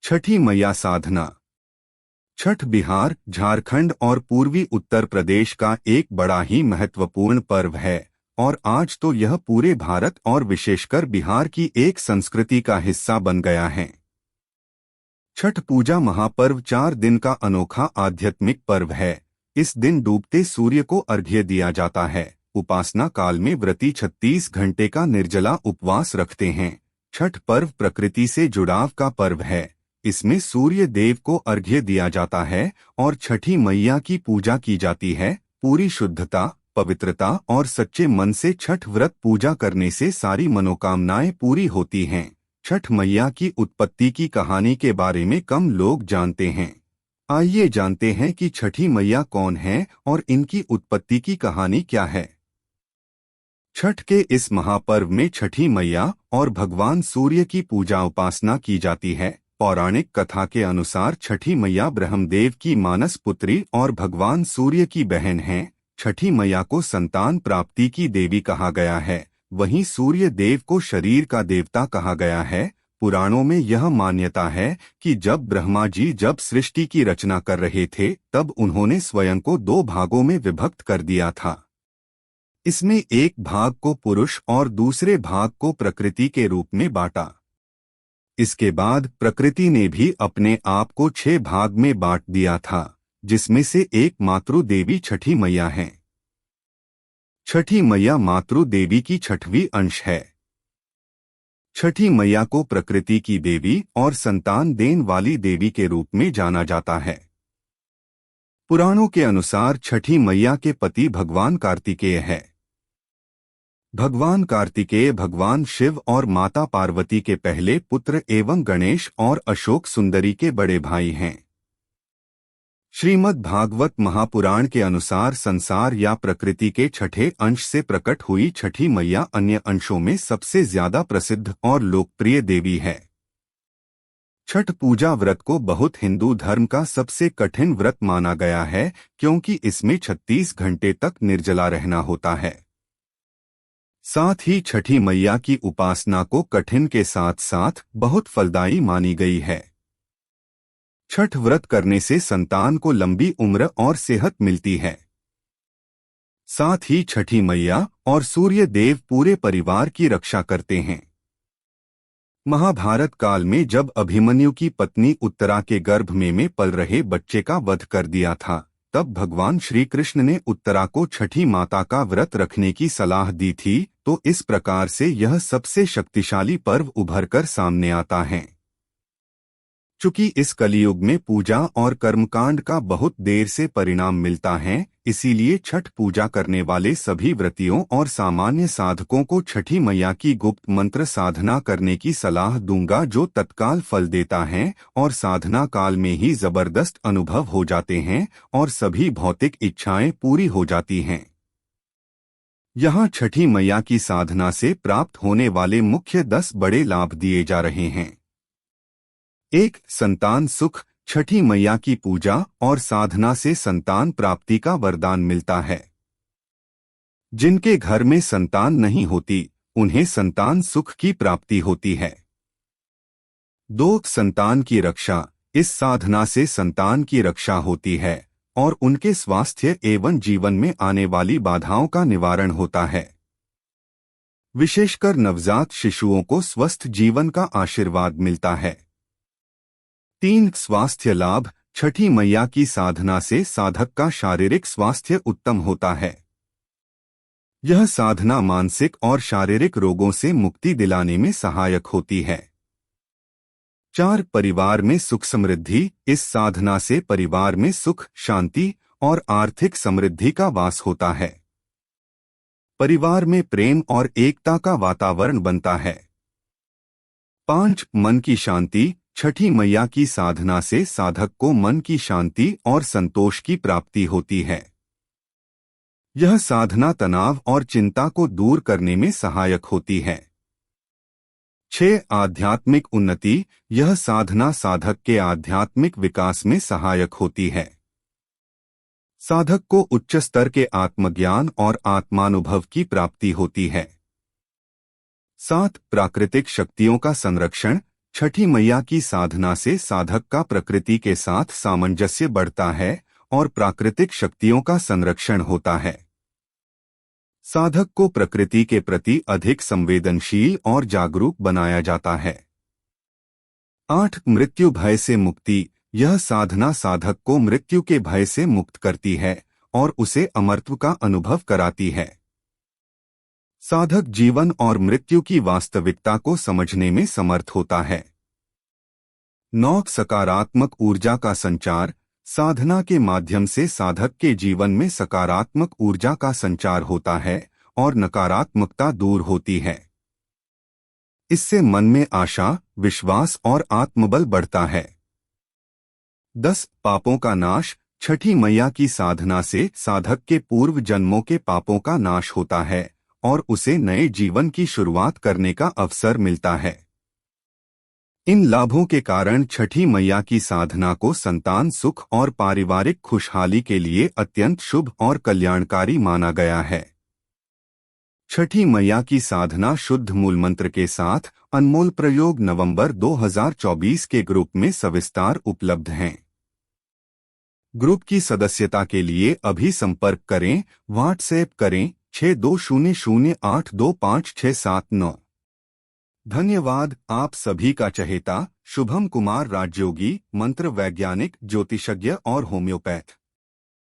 छठी मैया साधना। छठ बिहार, झारखंड और पूर्वी उत्तर प्रदेश का एक बड़ा ही महत्वपूर्ण पर्व है और आज तो यह पूरे भारत और विशेषकर बिहार की एक संस्कृति का हिस्सा बन गया है। छठ पूजा महापर्व 4 दिन का अनोखा आध्यात्मिक पर्व है। इस दिन डूबते सूर्य को अर्घ्य दिया जाता है। उपासना काल में व्रती 36 घंटे का निर्जला उपवास रखते हैं। छठ पर्व प्रकृति से जुड़ाव का पर्व है। इसमें सूर्य देव को अर्घ्य दिया जाता है और छठी मैया की पूजा की जाती है। पूरी शुद्धता, पवित्रता और सच्चे मन से छठ व्रत पूजा करने से सारी मनोकामनाएं पूरी होती हैं। छठ मैया की उत्पत्ति की कहानी के बारे में कम लोग जानते हैं। आइए जानते हैं कि छठी मैया कौन है और इनकी उत्पत्ति की कहानी क्या है। छठ के इस महापर्व में छठी मैया और भगवान सूर्य की पूजा उपासना की जाती है। पौराणिक कथा के अनुसार छठी मैया ब्रह्मदेव की मानस पुत्री और भगवान सूर्य की बहन हैं। छठी मैया को संतान प्राप्ति की देवी कहा गया है। वहीं सूर्य देव को शरीर का देवता कहा गया है। पुराणों में यह मान्यता है कि जब ब्रह्मा जी सृष्टि की रचना कर रहे थे तब उन्होंने स्वयं को 2 भागों में विभक्त कर दिया था। इसमें एक भाग को पुरुष और दूसरे भाग को प्रकृति के रूप में बांटा। इसके बाद प्रकृति ने भी अपने आप को 6 भाग में बांट दिया था, जिसमें से एक मातृ देवी छठी मैया है। छठी मैया मातृ देवी की 6वीं अंश है। छठी मैया को प्रकृति की देवी और संतान देने वाली देवी के रूप में जाना जाता है। पुराणों के अनुसार छठी मैया के पति भगवान कार्तिकेय है। भगवान कार्तिकेय भगवान शिव और माता पार्वती के पहले पुत्र एवं गणेश और अशोक सुंदरी के बड़े भाई हैं। श्रीमद् भागवत महापुराण के अनुसार संसार या प्रकृति के 6ठे अंश से प्रकट हुई छठी मैया अन्य अंशों में सबसे ज्यादा प्रसिद्ध और लोकप्रिय देवी है। छठ पूजा व्रत को बहुत हिंदू धर्म का सबसे कठिन व्रत माना गया है, क्योंकि इसमें 36 घंटे तक निर्जला रहना होता है। साथ ही छठी मैया की उपासना को कठिन के साथ साथ बहुत फलदायी मानी गई है। छठ व्रत करने से संतान को लंबी उम्र और सेहत मिलती है। साथ ही छठी मैया और सूर्य देव पूरे परिवार की रक्षा करते हैं। महाभारत काल में जब अभिमन्यु की पत्नी उत्तरा के गर्भ में पल रहे बच्चे का वध कर दिया था, तब भगवान श्री कृष्ण ने उत्तरा को छठी माता का व्रत रखने की सलाह दी थी। तो इस प्रकार से यह सबसे शक्तिशाली पर्व उभरकर सामने आता है। चूंकि इस कलियुग में पूजा और कर्मकांड का बहुत देर से परिणाम मिलता है, इसीलिए छठ पूजा करने वाले सभी व्रतियों और सामान्य साधकों को छठी मैया की गुप्त मंत्र साधना करने की सलाह दूंगा, जो तत्काल फल देता है और साधना काल में ही जबरदस्त अनुभव हो जाते हैं और सभी भौतिक इच्छाएं पूरी हो जाती हैं। यहाँ छठी मैया की साधना से प्राप्त होने वाले मुख्य 10 बड़े लाभ दिए जा रहे हैं। 1. संतान सुख। छठी मैया की पूजा और साधना से संतान प्राप्ति का वरदान मिलता है। जिनके घर में संतान नहीं होती, उन्हें संतान सुख की प्राप्ति होती है। 2. संतान की रक्षा। इस साधना से संतान की रक्षा होती है और उनके स्वास्थ्य एवं जीवन में आने वाली बाधाओं का निवारण होता है। विशेषकर नवजात शिशुओं को स्वस्थ जीवन का आशीर्वाद मिलता है। 3. स्वास्थ्य लाभ। छठी मैया की साधना से साधक का शारीरिक स्वास्थ्य उत्तम होता है। यह साधना मानसिक और शारीरिक रोगों से मुक्ति दिलाने में सहायक होती है। 4. परिवार में सुख समृद्धि। इस साधना से परिवार में सुख, शांति और आर्थिक समृद्धि का वास होता है। परिवार में प्रेम और एकता का वातावरण बनता है। 5. मन की शांति। छठी मैया की साधना से साधक को मन की शांति और संतोष की प्राप्ति होती है। यह साधना तनाव और चिंता को दूर करने में सहायक होती है। 6. आध्यात्मिक उन्नति। यह साधना साधक के आध्यात्मिक विकास में सहायक होती है। साधक को उच्च स्तर के आत्मज्ञान और आत्मानुभव की प्राप्ति होती है। 7. प्राकृतिक शक्तियों का संरक्षण। छठी मैया की साधना से साधक का प्रकृति के साथ सामंजस्य बढ़ता है और प्राकृतिक शक्तियों का संरक्षण होता है। साधक को प्रकृति के प्रति अधिक संवेदनशील और जागरूक बनाया जाता है। 8 मृत्यु भय से मुक्ति। यह साधना साधक को मृत्यु के भय से मुक्त करती है और उसे अमरत्व का अनुभव कराती है। साधक जीवन और मृत्यु की वास्तविकता को समझने में समर्थ होता है। 9 सकारात्मक ऊर्जा का संचार। साधना के माध्यम से साधक के जीवन में सकारात्मक ऊर्जा का संचार होता है और नकारात्मकता दूर होती है। इससे मन में आशा, विश्वास और आत्मबल बढ़ता है। 10 पापों का नाश। छठी मैया की साधना से साधक के पूर्व जन्मों के पापों का नाश होता है और उसे नए जीवन की शुरुआत करने का अवसर मिलता है। इन लाभों के कारण छठी मैया की साधना को संतान सुख और पारिवारिक खुशहाली के लिए अत्यंत शुभ और कल्याणकारी माना गया है। छठी मैया की साधना शुद्ध मूलमंत्र के साथ अनमोल प्रयोग नवंबर 2024 के ग्रुप में सविस्तार उपलब्ध हैं। ग्रुप की सदस्यता के लिए अभी संपर्क करें, व्हाट्सएप करें 6200825679। धन्यवाद। आप सभी का चहेता शुभम कुमार राजयोगी, मंत्र वैज्ञानिक, ज्योतिषज्ञ और होम्योपैथ।